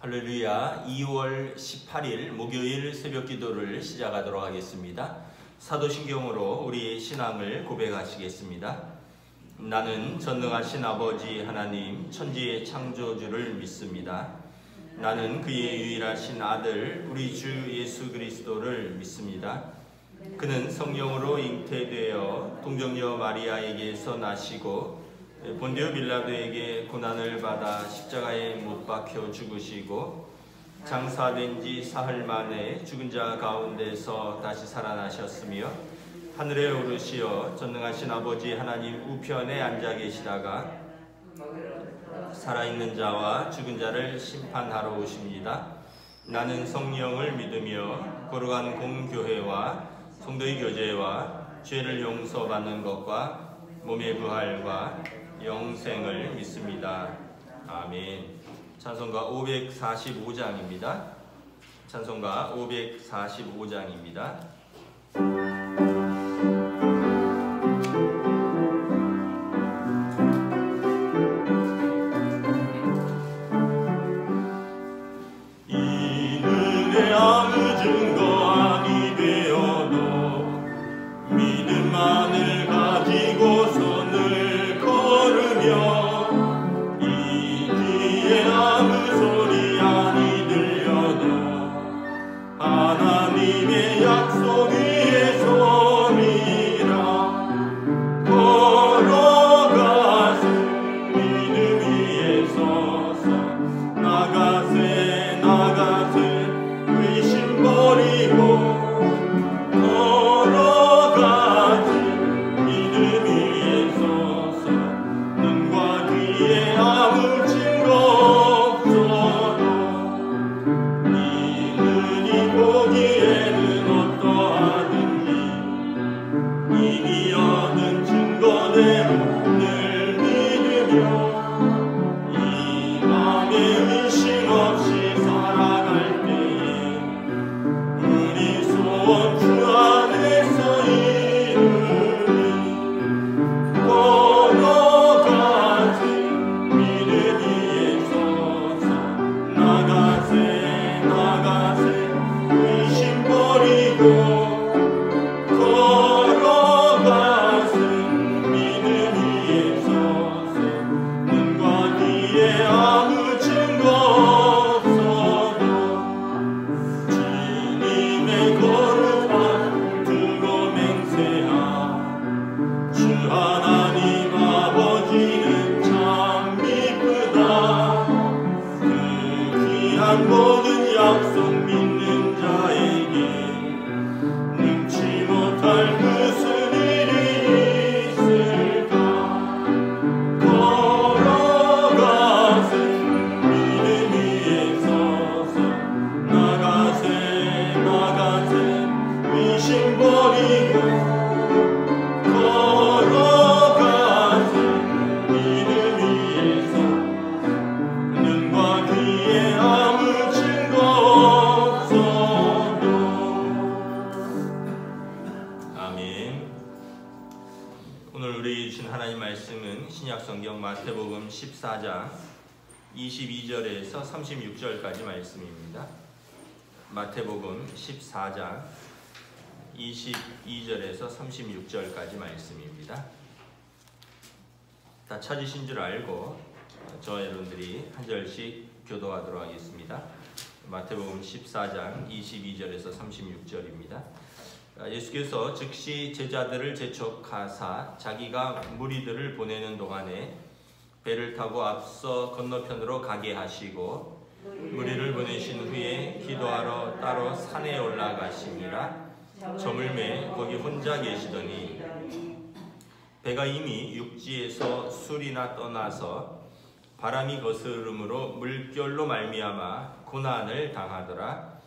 할렐루야. 2월 18일 목요일 새벽 기도를 시작하도록 하겠습니다. 사도신경으로 우리의 신앙을 고백하시겠습니다. 나는 전능하신 아버지 하나님 천지의 창조주를 믿습니다. 나는 그의 유일하신 아들 우리 주 예수 그리스도를 믿습니다. 그는 성령으로 잉태되어 동정녀 마리아에게서 나시고 본디오 빌라도에게 고난을 받아 십자가에 못 박혀 죽으시고 장사된 지 사흘 만에 죽은 자 가운데서 다시 살아나셨으며 하늘에 오르시어 전능하신 아버지 하나님 우편에 앉아 계시다가 살아있는 자와 죽은 자를 심판하러 오십니다. 나는 성령을 믿으며 거룩한 공교회와 성도의 교제와 죄를 용서받는 것과 몸의 부활과 영생을 믿습니다. 아멘. 찬송가 545장입니다. 찬송가 545장입니다. 이 은혜 아무 증거 아니 되어도 믿음만을 가지고서 늘 걸으며 이 귀에 아무 소리 아니 들려도 하나님의 약속 위에 서리라. 걸어가세 믿음 위에 서서 나가세 나가세 의심 버리고 모든 약속 믿는 자에게 능치 못할 무슨 일이 있을까. 걸어가세 믿음 위에 서서 나가세 나가세 의심 버리고 걸어가세 믿음 위에 서서 눈과 귀에 하나님 말씀은 신약성경 마태복음 14장 22절에서 36절까지 말씀입니다. 마태복음 14장 22절에서 36절까지 말씀입니다. 다 찾으신 줄 알고 저와 여러분들이 한 절씩 교도하도록 하겠습니다. 마태복음 14장 22절에서 36절입니다. 예수께서 즉시 제자들을 재촉하사 자기가 무리들을 보내는 동안에 배를 타고 앞서 건너편으로 가게 하시고 무리를 보내신 후에 기도하러 따로 산에 올라가시니라. 저물매 거기 혼자 계시더니 배가 이미 육지에서 술이나 떠나서 바람이 거스름으로 물결로 말미암아 고난을 당하더라.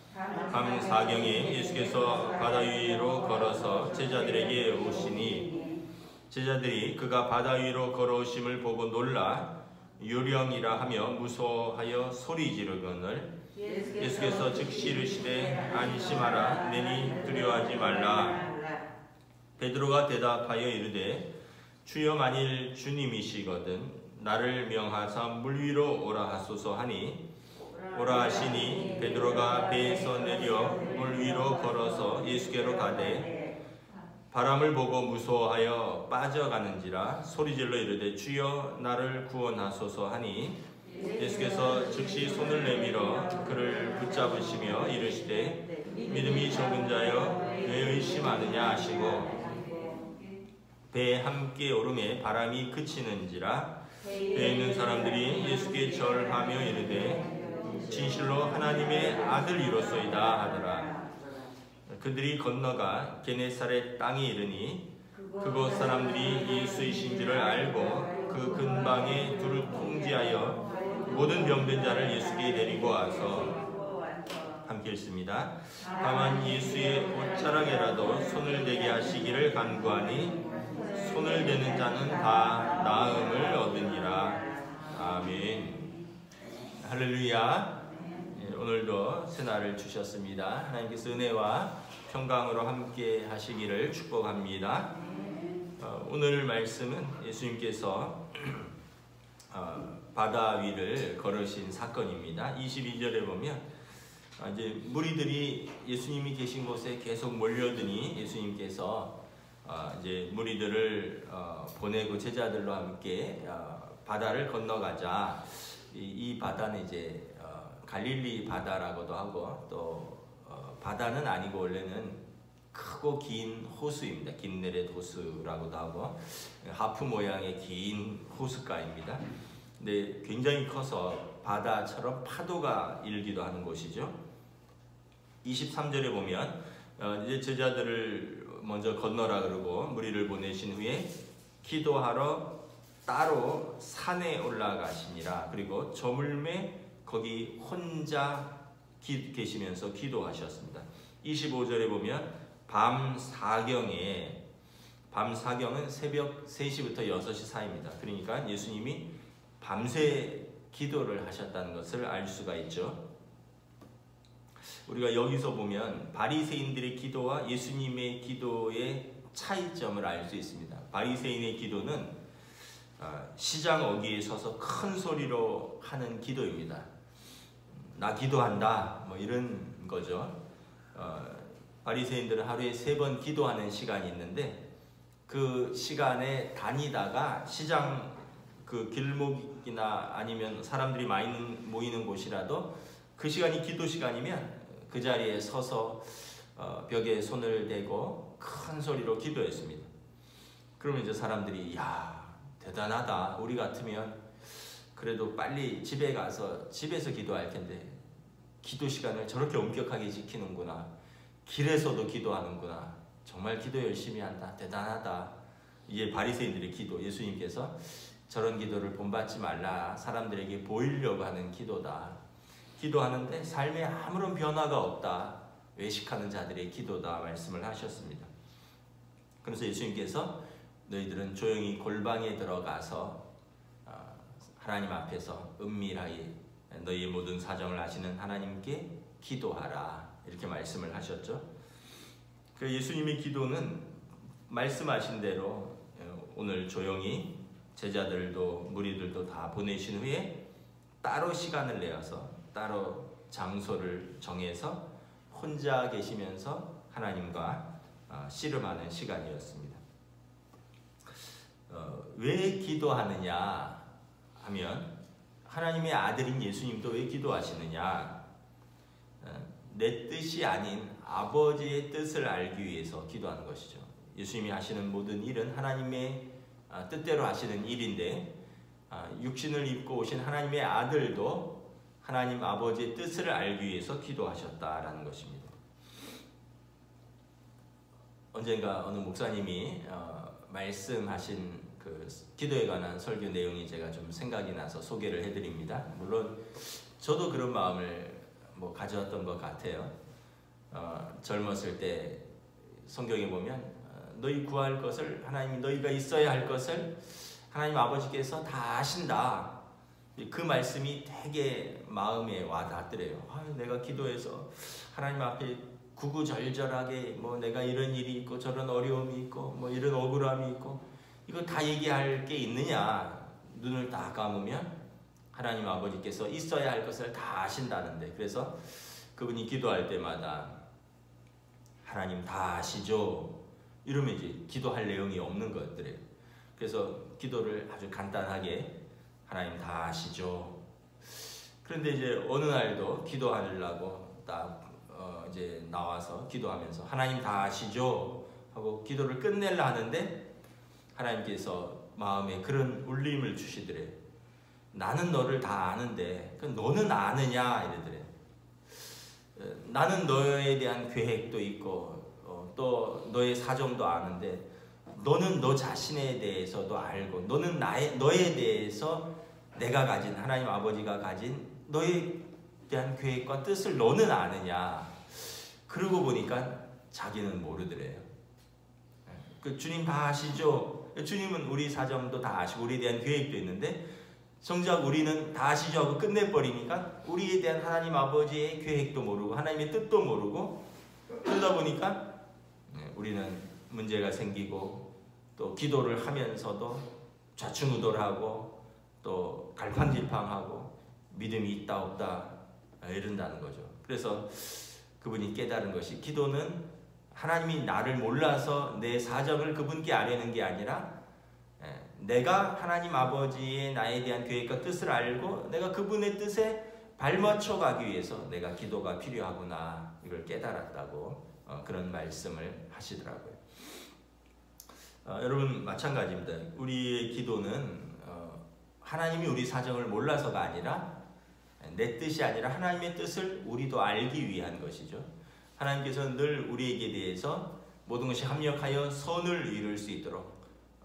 밤 사경에 예수께서 바다 위로 걸어서 제자들에게 오시니 제자들이 그가 바다 위로 걸어오심을 보고 놀라 요령이라 하며 무서워하여 소리 지르거늘 예수께서 즉시 이르시되 안심하라 내니 두려워하지 말라. 베드로가 대답하여 이르되 주여 만일 주님이시거든 나를 명하사 물 위로 오라 하소서 하니 오라 하시니 베드로가 배에서 내려 물 위로 걸어서 예수께로 가되 바람을 보고 무서워하여 빠져가는지라 소리질러 이르되 주여 나를 구원하소서 하니 예수께서 즉시 손을 내밀어 그를 붙잡으시며 이르시되 믿음이 적은 자여 왜 의심하느냐 하시고 배에 함께 오름에 바람이 그치는지라 배에 있는 사람들이 예수께 절하며 이르되 진실로 하나님의 아들이로소이다 하더라. 그들이 건너가 게네사렛 땅에 이르니 그곳 사람들이 예수이신 줄을 알고 그 근방에 두루 통지하여 모든 병든 자를 예수께 데리고 와서 함께 읽습니다. 다만 예수의 옷자락에라도 손을 대게 하시기를 간구하니 손을 대는 자는 다 나음을 얻으니라. 아멘. 할렐루야. 오늘도 새날을 주셨습니다. 하나님께서 은혜와 평강으로 함께 하시기를 축복합니다. 오늘 말씀은 예수님께서 바다 위를 걸으신 사건입니다. 22절에 보면 이제 무리들이 예수님이 계신 곳에 계속 몰려드니 예수님께서 이제 무리들을 보내고 제자들과 함께 바다를 건너가자. 이 바다는 이제 갈릴리 바다라고도 하고 또 바다는 아니고 원래는 크고 긴 호수입니다. 긴네렛 호수라고도 하고 하프 모양의 긴 호숫가입니다. 근데 굉장히 커서 바다처럼 파도가 일기도 하는 곳이죠. 23절에 보면 이제 제자들을 먼저 건너라 그러고 무리를 보내신 후에 기도하러 따로 산에 올라가시니라. 그리고 저물매 거기 혼자 계시면서 기도하셨습니다. 25절에 보면 밤 사경은 새벽 3시부터 6시 사이입니다. 그러니까 예수님이 밤새 기도를 하셨다는 것을 알 수가 있죠. 우리가 여기서 보면 바리새인들의 기도와 예수님의 기도의 차이점을 알 수 있습니다. 바리새인의 기도는 시장 어귀에 서서 큰 소리로 하는 기도입니다. 나 기도한다 뭐 이런 거죠. 바리새인들은 하루에 3번 기도하는 시간이 있는데 그 시간에 다니다가 시장 그 길목이나 아니면 사람들이 많이 모이는 곳이라도 그 시간이 기도 시간이면 그 자리에 서서 벽에 손을 대고 큰 소리로 기도했습니다. 그러면 이제 사람들이 야 대단하다. 우리 같으면 그래도 빨리 집에 가서 집에서 기도할 텐데 기도 시간을 저렇게 엄격하게 지키는구나. 길에서도 기도하는구나. 정말 기도 열심히 한다. 대단하다. 이게 바리새인들의 기도. 예수님께서 저런 기도를 본받지 말라. 사람들에게 보이려고 하는 기도다. 기도하는데 삶에 아무런 변화가 없다. 외식하는 자들의 기도다 말씀을 하셨습니다. 그래서 예수님께서 너희들은 조용히 골방에 들어가서 하나님 앞에서 은밀하게 너희의 모든 사정을 아시는 하나님께 기도하라. 이렇게 말씀을 하셨죠. 그 예수님의 기도는 말씀하신 대로 오늘 조용히 제자들도 무리들도 다 보내신 후에 따로 시간을 내어서 따로 장소를 정해서 혼자 계시면서 하나님과 씨름하는 시간이었습니다. 왜 기도하느냐 하면 하나님의 아들인 예수님도 왜 기도하시느냐? 내 뜻이 아닌 아버지의 뜻을 알기 위해서 기도하는 것이죠. 예수님이 하시는 모든 일은 하나님의 뜻대로 하시는 일인데 육신을 입고 오신 하나님의 아들도 하나님 아버지의 뜻을 알기 위해서 기도하셨다라는 것입니다. 언젠가 어느 목사님이 말씀하신 그 기도에 관한 설교 내용이 제가 좀 생각이 나서 소개를 해드립니다. 물론 저도 그런 마음을 가졌던 것 같아요. 젊었을 때 성경에 보면 너희 구할 것을 하나님이 너희가 있어야 할 것을 하나님 아버지께서 다 아신다. 그 말씀이 되게 마음에 와닿더래요. 내가 기도해서 하나님 앞에 구구절절하게 내가 이런 일이 있고 저런 어려움이 있고 이런 억울함이 있고 이거 다 얘기할 게 있느냐. 눈을 다 감으면 하나님 아버지께서 있어야 할 것을 다 아신다는데, 그래서 그분이 기도할 때마다 하나님 다 아시죠? 이러면 이제 기도할 내용이 없는 것들이에요. 그래서 기도를 아주 간단하게 하나님 다 아시죠? 그런데 이제 어느 날도 기도하려고 딱 이제 나와서 기도하면서 하나님 다 아시죠? 하고 기도를 끝내려 하는데 하나님께서 마음에 그런 울림을 주시더래요. 나는 너를 다 아는데 너는 아느냐 이러더래요. 나는 너에 대한 계획도 있고 또 너의 사정도 아는데 너는 너 자신에 대해서도 알고 너는 너에 대해서 내가 가진 하나님 아버지가 가진 너에 대한 계획과 뜻을 너는 아느냐. 그러고 보니까 자기는 모르더래요. 그 주님 다 아시죠? 주님은 우리 사정도 다 아시고 우리에 대한 계획도 있는데 정작 우리는 다 아시죠 하고 끝내버리니까 우리에 대한 하나님 아버지의 계획도 모르고 하나님의 뜻도 모르고 그러다 보니까 우리는 문제가 생기고 또 기도를 하면서도 좌충우돌하고 또 갈팡질팡하고 믿음이 있다 없다 이런다는 거죠. 그래서 그분이 깨달은 것이 기도는 하나님이 나를 몰라서 내 사정을 그분께 아뢰는 게 아니라 내가 하나님 아버지의 나에 대한 계획과 뜻을 알고 내가 그분의 뜻에 발맞춰 가기 위해서 내가 기도가 필요하구나 이걸 깨달았다고 그런 말씀을 하시더라고요. 여러분 마찬가지입니다. 우리의 기도는 하나님이 우리 사정을 몰라서가 아니라 내 뜻이 아니라 하나님의 뜻을 우리도 알기 위한 것이죠. 하나님께서는 늘 우리에게 대해서 모든 것이 합력하여 선을 이룰 수 있도록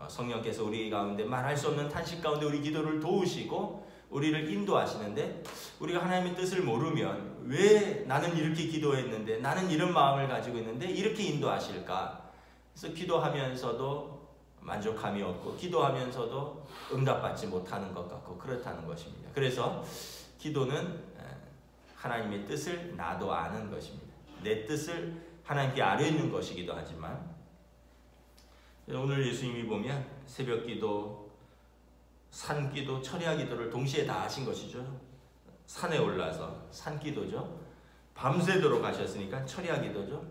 성령께서 우리 가운데 말할 수 없는 탄식 가운데 우리 기도를 도우시고 우리를 인도하시는데 우리가 하나님의 뜻을 모르면 왜 나는 이렇게 기도했는데 나는 이런 마음을 가지고 있는데 이렇게 인도하실까? 그래서 기도하면서도 만족함이 없고 기도하면서도 응답받지 못하는 것 같고 그렇다는 것입니다. 그래서 기도는 하나님의 뜻을 나도 아는 것입니다. 내 뜻을 하나님께 아뢰는 것이기도 하지만 오늘 예수님이 보면 새벽기도, 산기도, 철야기도를 동시에 다 하신 것이죠. 산에 올라서 산기도죠. 밤새도록 하셨으니까 철야기도죠.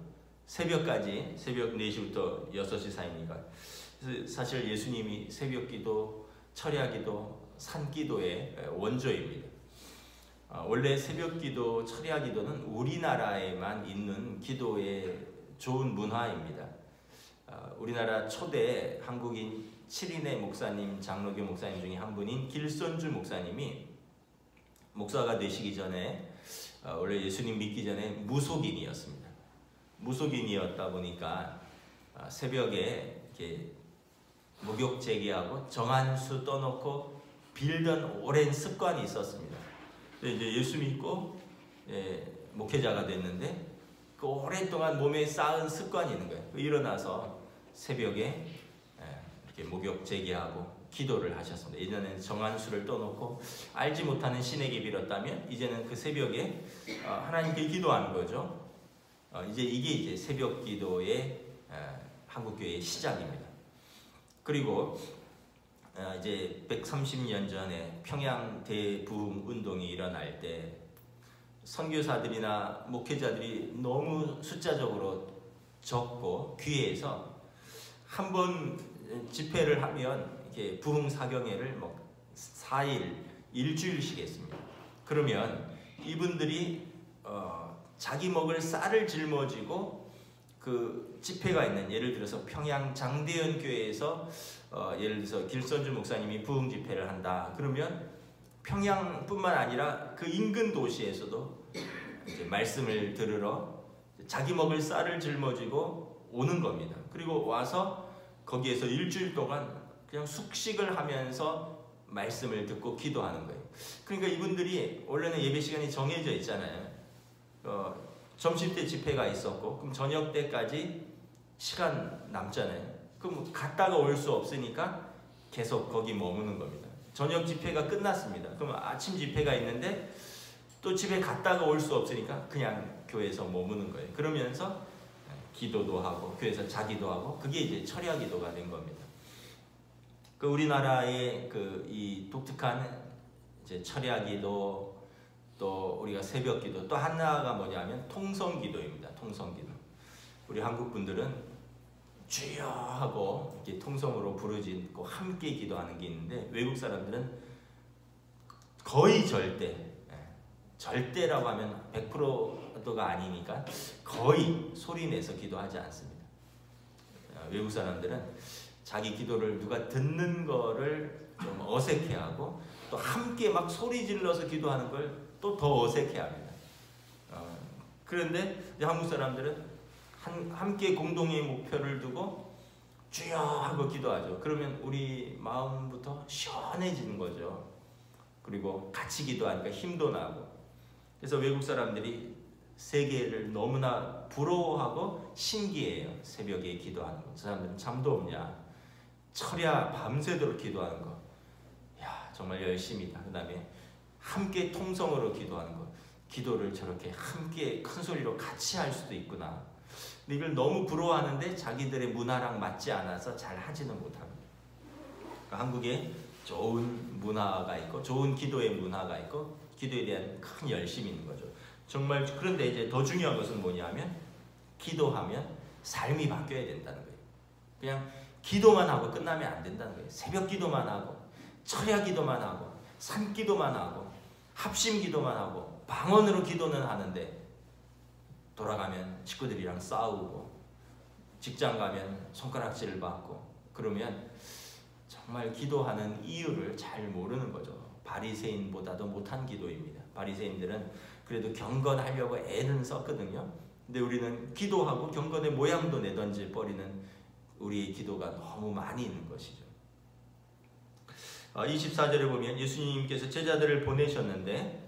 새벽까지 새벽 4시부터 6시 사이니까 사실 예수님이 새벽기도, 철야기도, 산기도의 원조입니다. 원래 새벽기도, 철야기도는 우리나라에만 있는 기도의 좋은 문화입니다. 우리나라 초대 한국인 7인의 목사님, 장로교 목사님 중에 한 분인 길선주 목사님이 목사가 되시기 전에 원래 예수님 믿기 전에 무속인이었습니다. 무속인이었다 보니까 새벽에 이렇게 목욕 재개하고 정한수 떠놓고 빌던 오랜 습관이 있었습니다. 이제 예수 믿고 목회자가 됐는데 그 오랫동안 몸에 쌓은 습관이 있는 거예요. 일어나서 새벽에 이렇게 목욕 재개하고 기도를 하셨습니다. 예전에는 정한수를 떠놓고 알지 못하는 신에게 빌었다면 이제는 그 새벽에 하나님께 기도하는 거죠. 이게 이제 새벽 기도의 한국교회의 시작입니다. 그리고 이제 130년 전에 평양 대부흥 운동이 일어날 때 선교사들이나 목회자들이 너무 숫자적으로 적고 귀해서 한 번 집회를 하면 이렇게 부흥 사경회를 4일, 일주일씩 했습니다. 그러면 이분들이 자기 먹을 쌀을 жил머지고 그 집회가 있는 예를 들어서 평양 장대현 교회에서 예를 들어서 길선주 목사님이 부흥 집회를 한다. 그러면 평양뿐만 아니라 그 인근 도시에서도 이제 말씀을 들으러 자기 먹을 쌀을 짊어지고 오는 겁니다. 그리고 와서 거기에서 일주일 동안 그냥 숙식을 하면서 말씀을 듣고 기도하는 거예요. 그러니까 이분들이 원래는 예배 시간이 정해져 있잖아요. 점심때 집회가 있었고 그럼 저녁 때까지 시간 남잖아요. 그럼 갔다가 올 수 없으니까 계속 거기 머무는 겁니다. 저녁 집회가 끝났습니다. 그럼 아침 집회가 있는데 또 집에 갔다가 올 수 없으니까 그냥 교회에서 머무는 거예요. 그러면서 기도도 하고 교회에서 자기도 하고 그게 이제 철야 기도가 된 겁니다. 그 우리나라의 이 독특한 이제 철야기도, 또 우리가 새벽기도, 또 하나가 뭐냐면 통성기도입니다. 통성기도. 우리 한국 분들은 주여 하고 이렇게 통성으로 부르짖고 함께 기도하는 게 있는데, 외국 사람들은 거의 절대라고 하면 100%가 아니니까 거의 소리 내서 기도하지 않습니다. 외국 사람들은 자기 기도를 누가 듣는 거를 좀 어색해하고, 또 함께 막 소리 질러서 기도하는 걸 또 더 어색해합니다. 그런데 이제 한국 사람들은 함께 공동의 목표를 두고 주여 하고 기도하죠. 그러면 우리 마음부터 시원해지는 거죠. 그리고 같이 기도하니까 힘도 나고. 그래서 외국 사람들이 세계를 너무나 부러워하고 신기해요. 새벽에 기도하는 거. 저 사람들은 잠도 없냐, 철야 밤새도록 기도하는 거. 야, 정말 열심이다. 그 다음에 함께 통성으로 기도하는 것, 기도를 저렇게 함께 큰 소리로 같이 할 수도 있구나. 근데 이걸 너무 부러워하는데 자기들의 문화랑 맞지 않아서 잘 하지는 못합니다. 그러니까 한국에 좋은 문화가 있고, 좋은 기도의 문화가 있고, 기도에 대한 큰 열심이 있는 거죠. 정말. 그런데 이제 더 중요한 것은 뭐냐면, 기도하면 삶이 바뀌어야 된다는 거예요. 그냥 기도만 하고 끝나면 안 된다는 거예요. 새벽 기도만 하고, 철야 기도만 하고, 산 기도만 하고, 합심 기도만 하고, 방언으로 기도는 하는데 돌아가면 식구들이랑 싸우고, 직장 가면 손가락질을 받고, 그러면 정말 기도하는 이유를 잘 모르는 거죠. 바리새인보다도 못한 기도입니다. 바리새인들은 그래도 경건하려고 애는 썼거든요. 근데 우리는 기도하고 경건의 모양도 내던지 버리는 우리의 기도가 너무 많이 있는 것이죠. 24절에 보면 예수님께서 제자들을 보내셨는데,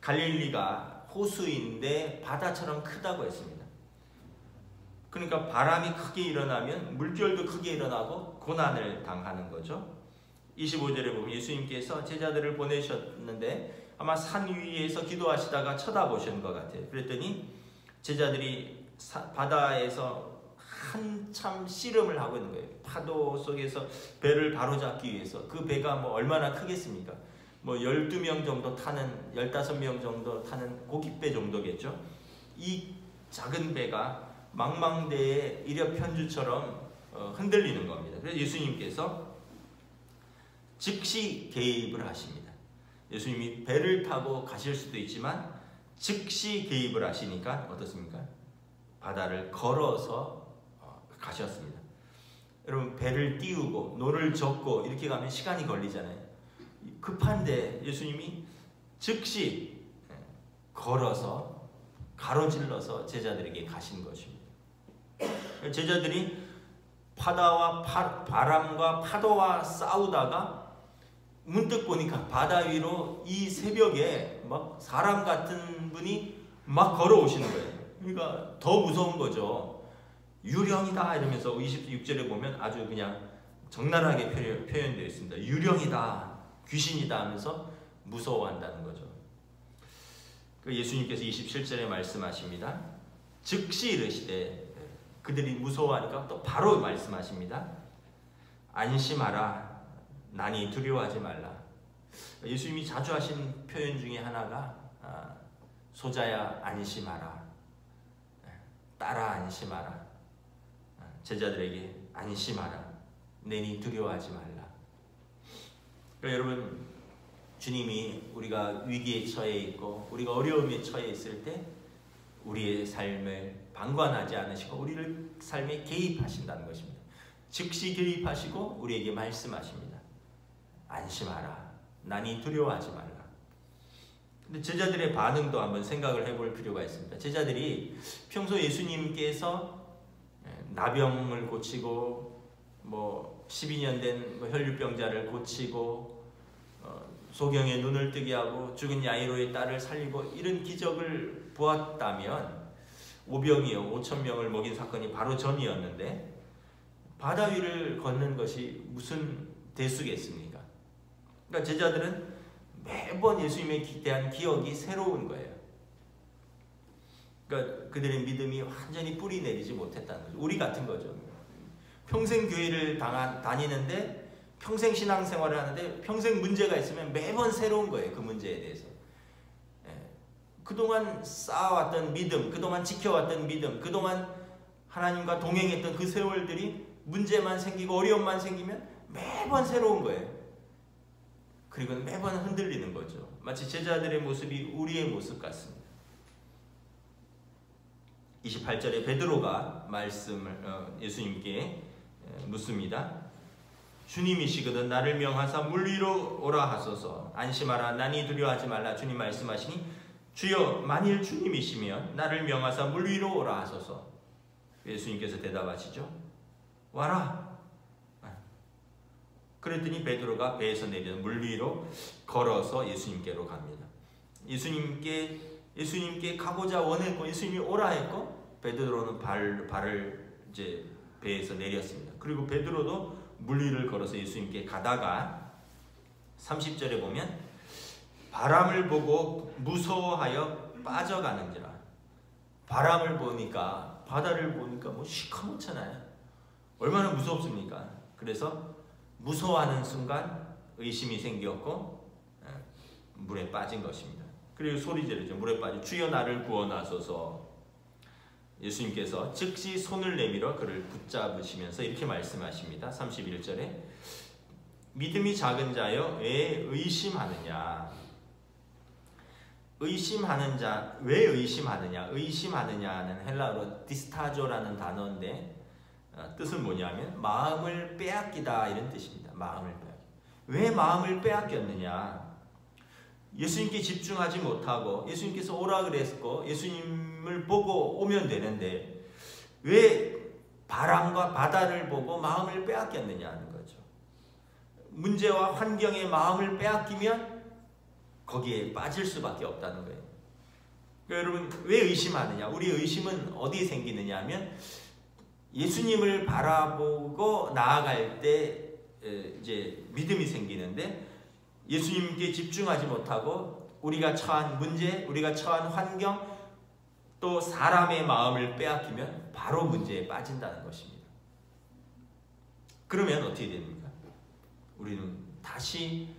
갈릴리가 호수인데 바다처럼 크다고 했습니다. 그러니까 바람이 크게 일어나면 물결도 크게 일어나고 고난을 당하는 거죠. 25절에 보면 예수님께서 제자들을 보내셨는데 아마 산 위에서 기도하시다가 쳐다보신 것 같아요. 그랬더니 제자들이 바다에서 한참 씨름을 하고 있는 거예요. 파도 속에서 배를 바로잡기 위해서. 그 배가 뭐 얼마나 크겠습니까? 뭐 12명 정도 타는, 15명 정도 타는 고깃배 정도겠죠. 이 작은 배가 망망대해 이력편주처럼 흔들리는 겁니다. 그래서 예수님께서 즉시 개입을 하십니다. 예수님이 배를 타고 가실 수도 있지만 즉시 개입을 하시니까 어떻습니까? 바다를 걸어서 가셨습니다. 여러분, 배를 띄우고 노를 젓고 이렇게 가면 시간이 걸리잖아요. 급한데 예수님이 즉시 걸어서 가로질러서 제자들에게 가신 것입니다. 제자들이 바람과 파도와 싸우다가 문득 보니까 바다 위로 이 새벽에 막 사람 같은 분이 막 걸어오시는 거예요. 그러니까 더 무서운 거죠. 유령이다 이러면서 26절에 보면 아주 그냥 적나라하게 표현되어 있습니다. 유령이다, 귀신이다 하면서 무서워한다는 거죠. 예수님께서 27절에 말씀하십니다. 즉시 이르시되, 그들이 무서워하니까 또 바로 말씀하십니다. 안심하라, 나니 두려워하지 말라. 예수님이 자주 하신 표현 중에 하나가 소자야 안심하라, 따라 안심하라, 제자들에게 안심하라, 내니 두려워하지 말라. 그러니까 여러분, 주님이 우리가 위기에 처해 있고 우리가 어려움에 처해 있을 때 우리의 삶을 방관하지 않으시고 우리를 삶에 개입하신다는 것입니다. 즉시 개입하시고 우리에게 말씀하십니다. 안심하라, 나니 두려워하지 말라. 근데 제자들의 반응도 한번 생각을 해볼 필요가 있습니다. 제자들이 평소 예수님께서 나병을 고치고 뭐 12년 된 혈류병자를 고치고 소경의 눈을 뜨게 하고 죽은 야이로의 딸을 살리고 이런 기적을 보았다면, 오병이어 5,000명을 먹인 사건이 바로 전이었는데 바다 위를 걷는 것이 무슨 대수겠습니까? 그러니까 제자들은 매번 예수님에 대한 기억이 새로운 거예요. 그러니까 그들의 믿음이 완전히 뿌리 내리지 못했다는 거죠. 우리 같은 거죠. 평생 교회를 다니는데 평생 신앙생활을 하는데 평생 문제가 있으면 매번 새로운 거예요. 그 문제에 대해서. 그동안 쌓아왔던 믿음, 그동안 지켜왔던 믿음, 그동안 하나님과 동행했던 그 세월들이 문제만 생기고 어려움만 생기면 매번 새로운 거예요. 그리고 매번 흔들리는 거죠. 마치 제자들의 모습이 우리의 모습 같습니다. 28절에 베드로가 말씀을 예수님께 묻습니다. 주님이시거든 나를 명하사 물 위로 오라 하소서. 안심하라 나니 두려워하지 말라. 주님 말씀하시니 주여 만일 주님이시면 나를 명하사 물 위로 오라 하소서. 예수님께서 대답하시죠. 와라. 그랬더니 베드로가 배에서 내려 물 위로 걸어서 예수님께로 갑니다. 예수님께 가고자 원했고 예수님이 오라 했고 베드로는 발을 이제 배에서 내렸습니다. 그리고 베드로도 물 위를 걸어서 예수님께 가다가 30절에 보면 바람을 보고 무서워하여 빠져가는지라. 바람을 보니까 바다를 보니까 뭐 시커멓잖아요. 얼마나 무섭습니까? 그래서 무서워하는 순간 의심이 생겼고 물에 빠진 것입니다. 그리고 소리 지르죠. 물에 빠져 주여 나를 구원하소서. 예수님께서 즉시 손을 내밀어 그를 붙잡으시면서 이렇게 말씀하십니다. 31절에 믿음이 작은 자여 왜 의심하느냐. 의심하는 자, 왜 의심하느냐? 의심하느냐는 헬라어로 디스타조라는 단어인데 뜻은 뭐냐면 마음을 빼앗기다 이런 뜻입니다. 마음을 빼앗기. 왜 마음을 빼앗겼느냐? 예수님께 집중하지 못하고 예수님께서 오라 그랬고 예수님을 보고 오면 되는데 왜 바람과 바다를 보고 마음을 빼앗겼느냐는 거죠. 문제와 환경에 마음을 빼앗기면 거기에 빠질 수밖에 없다는 거예요. 그러니까 여러분 왜 의심하느냐? 우리 의심은 어디에 생기느냐 하면 예수님을 바라보고 나아갈 때 이제 믿음이 생기는데 예수님께 집중하지 못하고 우리가 처한 문제, 우리가 처한 환경, 또 사람의 마음을 빼앗기면 바로 문제에 빠진다는 것입니다. 그러면 어떻게 됩니까? 우리는 다시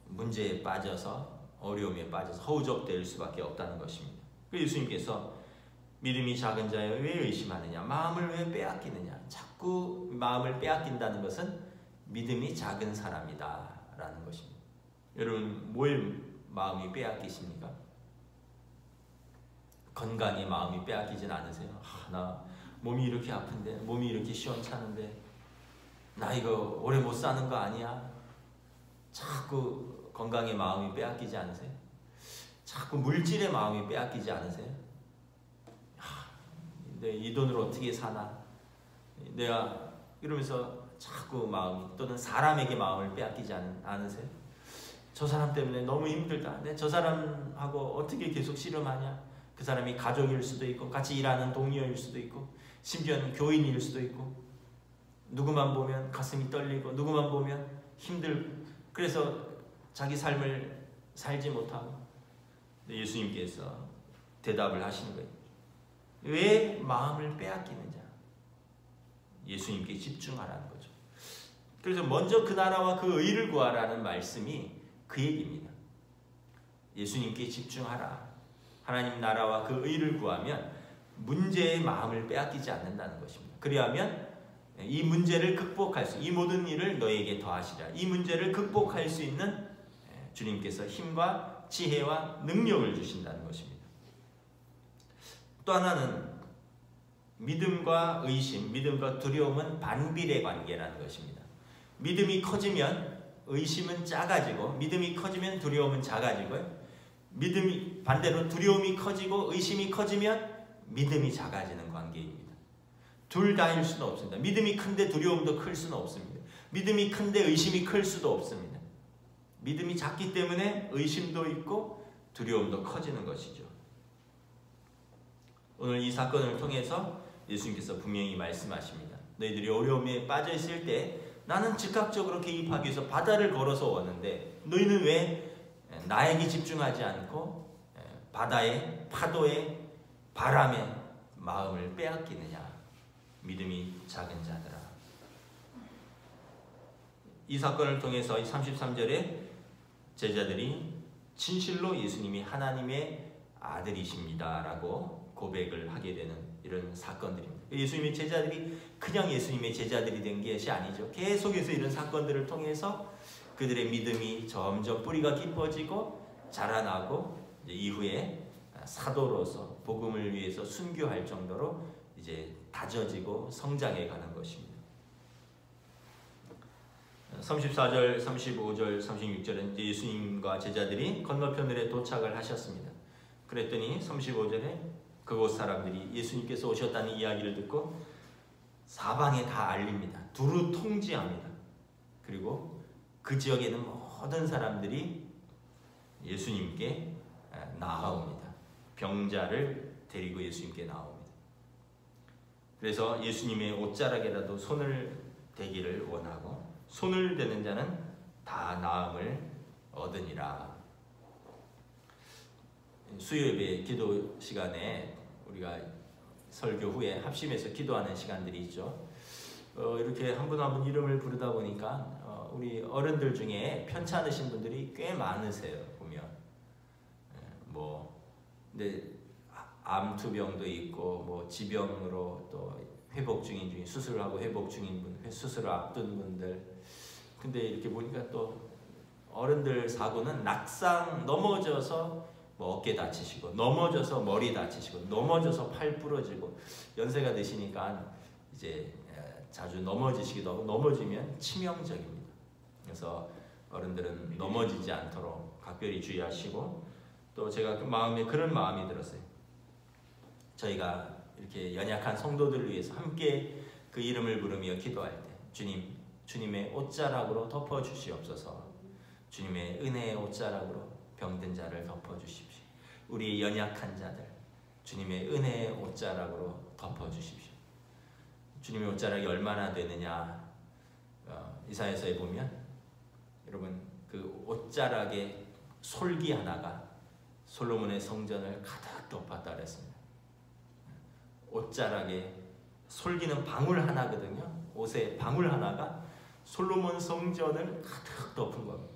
문제에 빠져서 어려움에 빠져서 허우적될 수밖에 없다는 것입니다. 예수님께서 믿음이 작은 자여 왜 의심하느냐? 마음을 왜 빼앗기느냐? 자꾸 마음을 빼앗긴다는 것은 믿음이 작은 사람이다 라는 것입니다. 여러분 뭘 마음이 빼앗기십니까? 건강에 마음이 빼앗기진 않으세요? 나 몸이 이렇게 아픈데, 몸이 이렇게 시원찮은데 나 이거 오래 못 사는 거 아니야? 자꾸 건강에 마음이 빼앗기지 않으세요? 자꾸 물질의 마음이 빼앗기지 않으세요? 이 돈으로 어떻게 사나? 내가 이러면서 자꾸 마음이, 또는 사람에게 마음을 빼앗기지 않으세요? 저 사람 때문에 너무 힘들다. 저 사람하고 어떻게 계속 씨름하냐? 그 사람이 가족일 수도 있고 같이 일하는 동료일 수도 있고 심지어는 교인일 수도 있고 누구만 보면 가슴이 떨리고 누구만 보면 힘들고 그래서 자기 삶을 살지 못하고 예수님께서 대답을 하시는 거예요. 왜 마음을 빼앗기느냐? 예수님께 집중하라는 거죠. 그래서 먼저 그 나라와 그 의를 구하라는 말씀이 그 얘기입니다. 예수님께 집중하라. 하나님 나라와 그 의를 구하면 문제의 마음을 빼앗기지 않는다는 것입니다. 그리하면 이 문제를 극복할 수, 이 모든 일을 너에게 더하시라. 이 문제를 극복할 수 있는 주님께서 힘과 지혜와 능력을 주신다는 것입니다. 또 하나는 믿음과 의심, 믿음과 두려움은 반비례 관계라는 것입니다. 믿음이 커지면 의심은 작아지고 믿음이 커지면 두려움은 작아지고요. 믿음이 반대로 두려움이 커지고 의심이 커지면 믿음이 작아지는 관계입니다. 둘 다일 수는 없습니다. 믿음이 큰데 두려움도 클 수는 없습니다. 믿음이 큰데 의심이 클 수도 없습니다. 믿음이 작기 때문에 의심도 있고 두려움도 커지는 것이죠. 오늘 이 사건을 통해서 예수님께서 분명히 말씀하십니다. 너희들이 어려움에 빠져 있을 때 나는 즉각적으로 개입하기 위해서 바다를 걸어서 왔는데 너희는 왜 나에게 집중하지 않고 바다의 파도에 바람에 마음을 빼앗기느냐? 믿음이 작은 자들아. 이 사건을 통해서 33절에 제자들이 진실로 예수님이 하나님의 아들이십니다 라고 고백을 하게 되는 이런 사건들입니다. 예수님의 제자들이 그냥 예수님의 제자들이 된 것이 아니죠. 계속해서 이런 사건들을 통해서 그들의 믿음이 점점 뿌리가 깊어지고 자라나고 이후에 사도로서 복음을 위해서 순교할 정도로 이제 다져지고 성장해 가는 것입니다. 34절, 35절, 36절은 예수님과 제자들이 건너편에 도착을 하셨습니다. 그랬더니 35절에 그곳 사람들이 예수님께서 오셨다는 이야기를 듣고 사방에 다 알립니다. 두루 통지합니다. 그리고 그 지역에는 모든 사람들이 예수님께 나아옵니다. 병자를 데리고 예수님께 나옵니다. 그래서 예수님의 옷자락에라도 손을 대기를 원하고 손을 대는 자는 다 나음을 얻으니라. 수요예배 기도 시간에 우리가 설교 후에 합심해서 기도하는 시간들이 있죠. 이렇게 한 분 한 분 이름을 부르다 보니까 우리 어른들 중에 편찮으신 분들이 꽤 많으세요. 보면 근데 암투병도 있고 지병으로 또 회복 중인 수술하고 회복 중인 분, 수술을 앞둔 분들. 근데 이렇게 보니까 또 어른들 사고는 낙상 넘어져서 어깨 다치시고, 넘어져서 머리 다치시고, 넘어져서 팔 부러지고, 연세가 드시니까 이제 자주 넘어지시기도 하고, 넘어지면 치명적입니다. 그래서 어른들은 넘어지지 않도록 각별히 주의하시고, 또 제가 그런 마음이 들었어요. 저희가 이렇게 연약한 성도들을 위해서 함께 그 이름을 부르며 기도할 때, 주님의 옷자락으로 덮어주시옵소서. 주님의 은혜의 옷자락으로 병든 자를 덮어주십시오. 우리 연약한 자들, 주님의 은혜의 옷자락으로 덮어주십시오. 주님의 옷자락이 얼마나 되느냐, 이사야서에 보면 여러분 그 옷자락의 솔기 하나가 솔로몬의 성전을 가득 덮었다 그랬습니다. 옷자락에 솔기는 방울 하나거든요. 옷의 방울 하나가 솔로몬 성전을 가득 덮은 겁니다.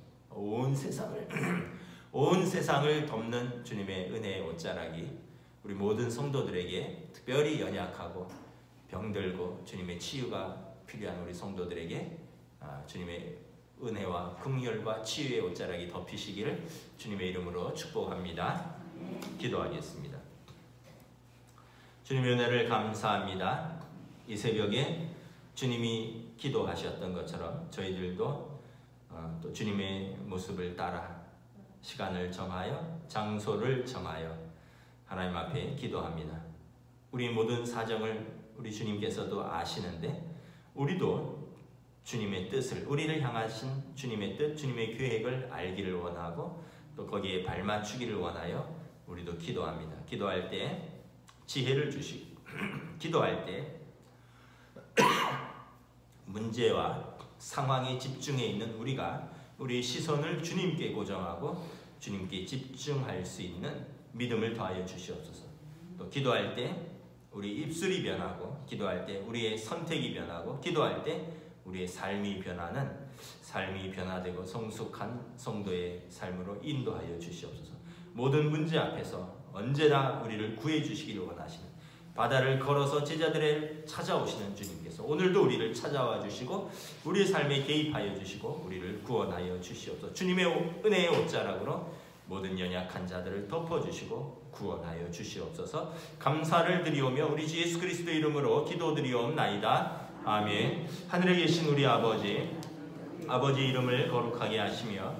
온 세상을 덮는 주님의 은혜의 옷자락이 우리 모든 성도들에게, 특별히 연약하고 병들고 주님의 치유가 필요한 우리 성도들에게 주님의 은혜와 긍휼과 치유의 옷자락이 덮이시기를 주님의 이름으로 축복합니다. 기도하겠습니다. 주님의 은혜를 감사합니다. 이 새벽에 주님이 기도하셨던 것처럼 저희들도 또 주님의 모습을 따라 시간을 정하여 장소를 정하여 하나님 앞에 기도합니다. 우리 모든 사정을 우리 주님께서도 아시는데 우리도 주님의 뜻을, 우리를 향하신 주님의 뜻, 주님의 계획을 알기를 원하고 또 거기에 발맞추기를 원하여 우리도 기도합니다. 기도할 때 지혜를 주시고 기도할 때 문제와 상황에 집중해 있는 우리가 우리 시선을 주님께 고정하고 주님께 집중할 수 있는 믿음을 더하여 주시옵소서. 또 기도할 때 우리 입술이 변하고, 기도할 때 우리의 선택이 변하고, 기도할 때 우리의 삶이 변화되고 성숙한 성도의 삶으로 인도하여 주시옵소서. 모든 문제 앞에서 언제나 우리를 구해 주시기를 원하시는, 바다를 걸어서 제자들을 찾아오시는 주님께서 오늘도 우리를 찾아와 주시고 우리의 삶에 개입하여 주시고 우리를 구원하여 주시옵소서. 주님의 은혜의 옷자락으로 모든 연약한 자들을 덮어주시고 구원하여 주시옵소서. 감사를 드리오며 우리 주 예수 그리스도 이름으로 기도드리옵나이다. 아멘. 하늘에 계신 우리 아버지 이름을 거룩하게 하시며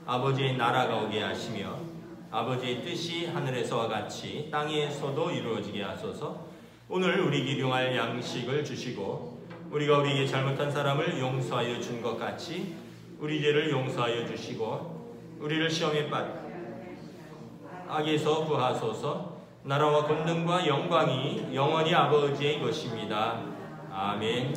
아버지의 나라가 오게 하시며 아버지의 뜻이 하늘에서와 같이 땅에서도 이루어지게 하소서. 오늘 우리 일용할 양식을 주시고 우리가 우리에게 잘못한 사람을 용서하여 준 것 같이 우리 죄를 용서하여 주시고 우리를 시험에 악에서 구하소서. 나라와 권능과 영광이 영원히 아버지의 것입니다. 아멘.